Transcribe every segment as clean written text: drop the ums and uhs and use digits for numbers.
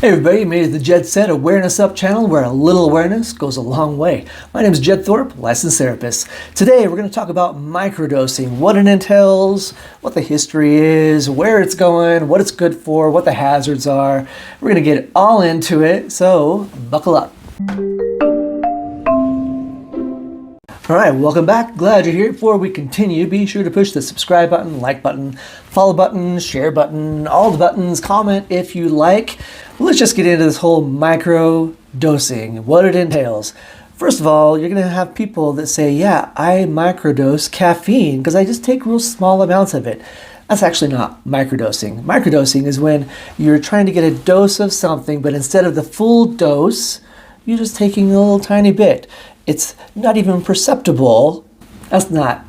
Hey everybody, you made it to the Jed Set Awareness Up channel where a little awareness goes a long way. My name is Jed Thorpe, licensed therapist. Today we're going to talk about microdosing, what it entails, what the history is, where it's going, what it's good for, what the hazards are. We're going to get all into it, so buckle up. All right, welcome back. Glad you're here. Before we continue, be sure to push the subscribe button, like button, follow button, share button, all the buttons, comment if you like. Let's just get into this whole micro dosing, what it entails. First of all, you're going to have people that say, yeah, I microdose caffeine because I just take real small amounts of it. That's actually not microdosing. Microdosing is when you're trying to get a dose of something, but instead of the full dose, you're just taking a little tiny bit. It's not even perceptible. That's not,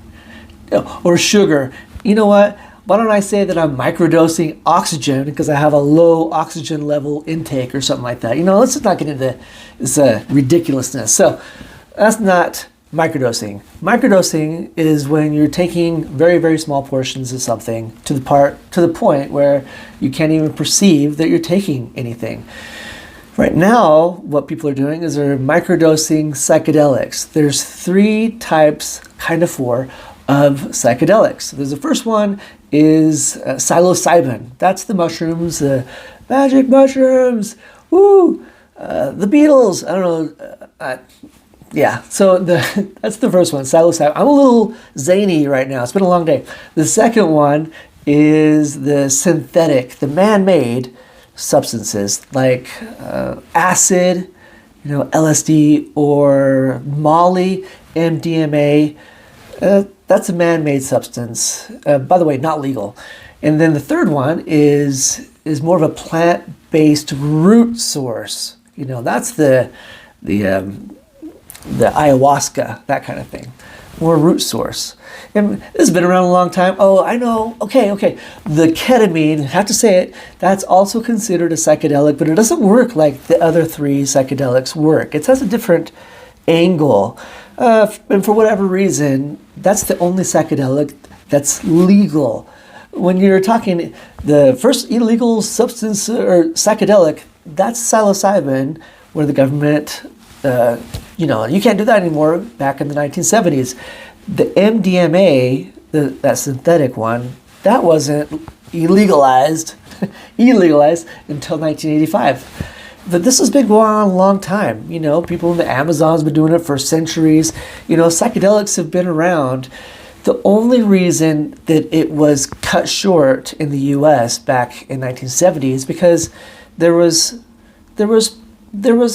or sugar. You know what? Why don't I say that I'm microdosing oxygen because I have a low oxygen level intake or something like that. Let's just not get into this ridiculousness. So that's not microdosing. Microdosing is when you're taking very, very small portions of something to the point where you can't even perceive that you're taking anything. Right now, what people are doing is they're microdosing psychedelics. There's three types, four, of psychedelics. There's the first one is Psilocybin. That's the mushrooms, the magic mushrooms, woo, the Beatles, I don't know. Yeah, so that's the first one, Psilocybin. I'm a little zany right now. It's been a long day. The second one is the synthetic, the man-made substances like acid, LSD, or Molly, MDMA. That's a man-made substance. By the way, not legal. And then the third one is more of a plant-based root source. That's the ayahuasca, that kind of thing. More root source. And this has been around a long time. Oh, I know. Okay. The ketamine, I have to say it, that's also considered a psychedelic, but it doesn't work like the other three psychedelics work. It has a different angle. And for whatever reason, that's the only psychedelic that's legal. When you're talking the first illegal substance or psychedelic, that's psilocybin, where the government, you can't do that anymore back in the 1970s. The MDMA, that synthetic one, that wasn't illegalized until 1985. But this has been going on a long time. People in the Amazon's been doing it for centuries. Psychedelics have been around. The only reason that it was cut short in the U.S. back in 1970 is because there was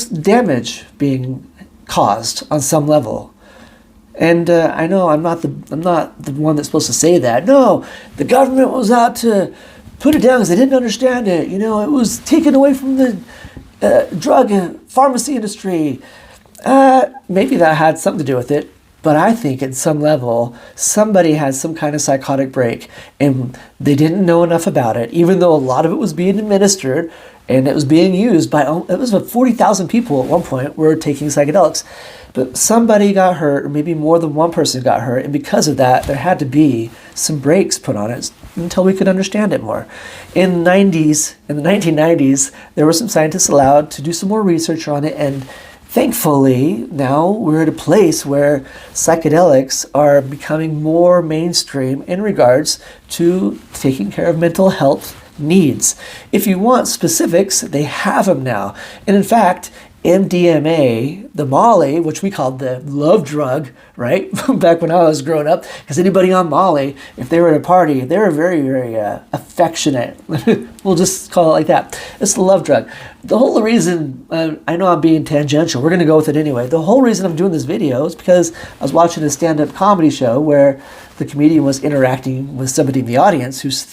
damage being caused on some level. And I know I'm not the one that's supposed to say that. No, the government was out to put it down because they didn't understand it. It was taken away from the drug and pharmacy industry. Maybe that had something to do with it, but I think at some level somebody had some kind of psychotic break and they didn't know enough about it, even though a lot of it was being administered and it was being used by, it was about 40,000 people at one point were taking psychedelics. But somebody got hurt, or maybe more than one person got hurt, and because of that, there had to be some brakes put on it until we could understand it more. In the 1990s, there were some scientists allowed to do some more research on it, and thankfully, now we're at a place where psychedelics are becoming more mainstream in regards to taking care of mental health needs. If you want specifics, they have them now. And in fact, MDMA, the Molly, which we called the love drug, right? Back when I was growing up, because anybody on Molly, if they were at a party, they were very, very affectionate. We'll just call it like that. It's the love drug. The whole reason, I know I'm being tangential, we're going to go with it anyway. The whole reason I'm doing this video is because I was watching a stand-up comedy show where the comedian was interacting with somebody in the audience whose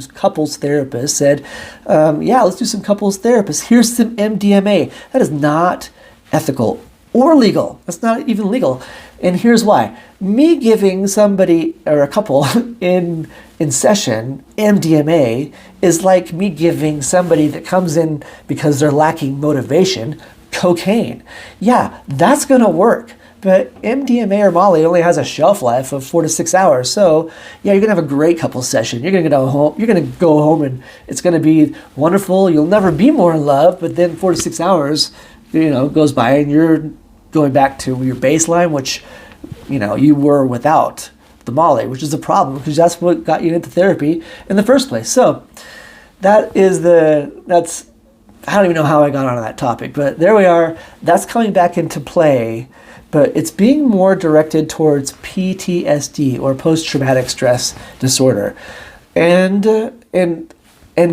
couples therapist said, yeah, let's do some couples therapists. Here's some MDMA. That is not ethical or legal. That's not even legal. And here's why. Me giving somebody or a couple in session MDMA is like me giving somebody that comes in because they're lacking motivation cocaine. Yeah, that's going to work. But MDMA or Molly only has a shelf life of 4 to 6 hours. So yeah, you're gonna have a great couple session. You're gonna go home. You're gonna go home, and it's gonna be wonderful. You'll never be more in love. But then 4 to 6 hours, goes by, and you're going back to your baseline, which you were without the Molly, which is a problem because that's what got you into therapy in the first place. So that's I don't even know how I got onto that topic, but there we are. That's coming back into play, but it's being more directed towards PTSD, or post-traumatic stress disorder. And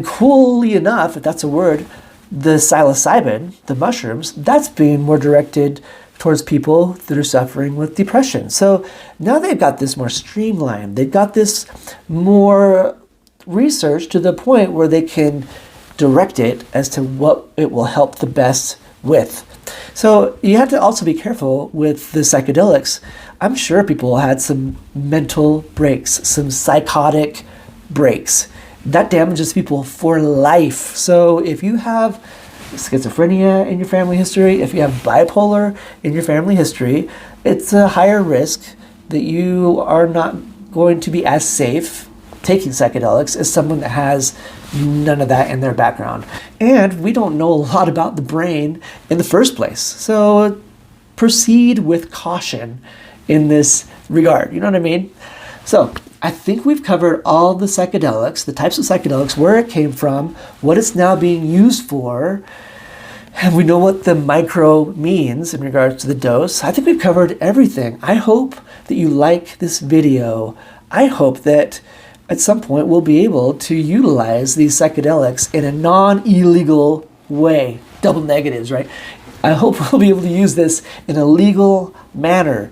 coolly enough, if that's a word, the psilocybin, the mushrooms, that's being more directed towards people that are suffering with depression. So now they've got this more streamlined. They've got this more research to the point where they can direct it as to what it will help the best with. So you have to also be careful with the psychedelics. I'm sure people had some mental breaks, some psychotic breaks. That damages people for life. So if you have schizophrenia in your family history, if you have bipolar in your family history, it's a higher risk that you are not going to be as safe taking psychedelics as someone that has none of that in their background. And we don't know a lot about the brain in the first place. So proceed with caution in this regard. You know what I mean? So I think we've covered all the psychedelics, the types of psychedelics, where it came from, what it's now being used for, and we know what the micro means in regards to the dose. I think we've covered everything. I hope that you like this video. I hope that at some point we'll be able to utilize these psychedelics in a non-illegal way. Double negatives, right? I hope we'll be able to use this in a legal manner,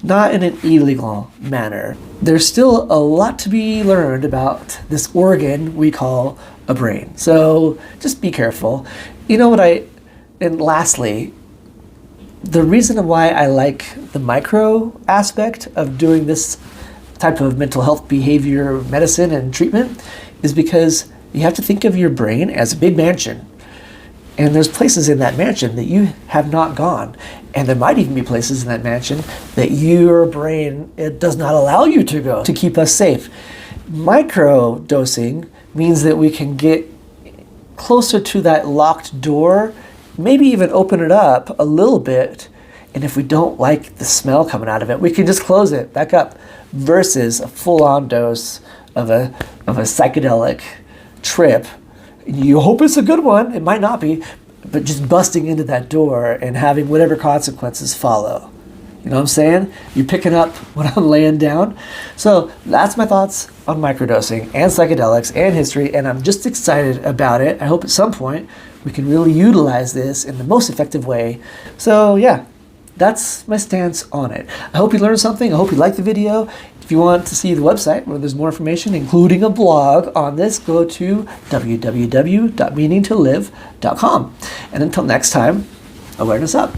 not in an illegal manner. There's still a lot to be learned about this organ we call a brain. So just be careful. And lastly, the reason why I like the micro aspect of doing this type of mental health behavior medicine and treatment is because you have to think of your brain as a big mansion. And there's places in that mansion that you have not gone. And there might even be places in that mansion that your brain, it does not allow you to go to keep us safe. Micro dosing means that we can get closer to that locked door, maybe even open it up a little bit. And if we don't like the smell coming out of it, we can just close it back up, versus a full-on dose of a psychedelic trip. You hope it's a good one. It might not be, but just busting into that door and having whatever consequences follow. You know what I'm saying? You're picking up what I'm laying down. So that's my thoughts on microdosing and psychedelics and history, and I'm just excited about it. I hope at some point we can really utilize this in the most effective way. So yeah, that's my stance on it. I hope you learned something. I hope you liked the video. If you want to see the website where there's more information, including a blog on this, go to www.meaningtolive.com. And until next time, awareness up.